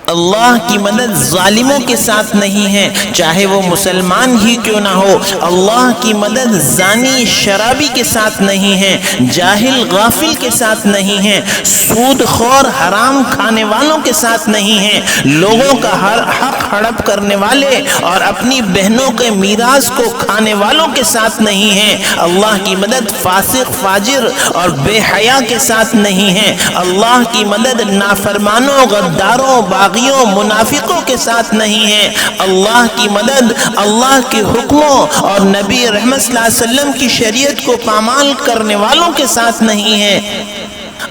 اللہ کی مدد ظالموں کے ساتھ نہیں ہے، چاہے وہ مسلمان ہی کیوں نہ ہو۔ اللہ کی مدد زانی شرابی کے ساتھ نہیں ہے، جاہل غافل کے ساتھ نہیں ہے، سود خور حرام کھانے والوں کے ساتھ نہیں ہے، لوگوں کا ہر حق ہڑپ کرنے والے اور اپنی بہنوں کے میراث کو کھانے والوں کے ساتھ نہیں ہے۔ اللہ کی مدد فاسق فاجر اور بے حیا کے ساتھ نہیں ہے۔ اللہ کی مدد نافرمانوں، غداروں، باغیوں، منافقوں کے ساتھ نہیں ہے۔ اللہ کی مدد اللہ کے حکموں اور نبی رحمت صلی اللہ علیہ وسلم کی شریعت کو پامال کرنے والوں کے ساتھ نہیں ہے۔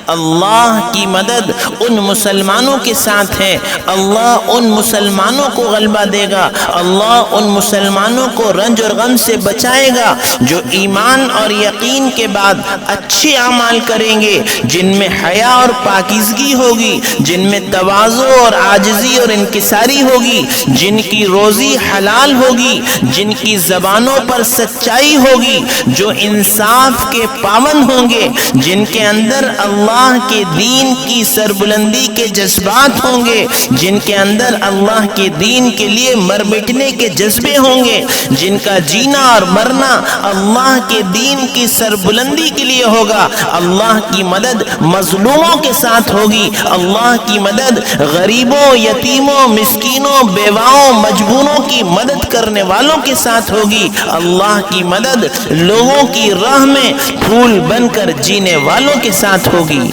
اللہ کی مدد ان مسلمانوں کے ساتھ ہے، اللہ ان مسلمانوں کو غلبہ دے گا، اللہ ان مسلمانوں کو رنج اور غم سے بچائے گا جو ایمان اور یقین کے بعد اچھے اعمال کریں گے، جن میں حیا اور پاکیزگی ہوگی، جن میں تواضع اور عاجزی اور انکساری ہوگی، جن کی روزی حلال ہوگی، جن کی زبانوں پر سچائی ہوگی، جو انصاف کے پابند ہوں گے، جن کے اندر اللہ کے دین کی سربلندی کے جذبات ہوں گے، جن کے اندر اللہ کے دین کے لیے مر مٹنے کے جذبے ہوں گے، جن کا جینا اور مرنا اللہ کے دین کی سربلندی کے لیے ہوگا۔ اللہ کی مدد مظلوموں کے ساتھ ہوگی، اللہ کی مدد غریبوں، یتیموں، مسکینوں، بیواؤں، مجبوروں کی مدد کرنے والوں کے ساتھ ہوگی۔ اللہ کی مدد لوگوں کی راہ میں پھول بن کر جینے والوں کے ساتھ ہوگی۔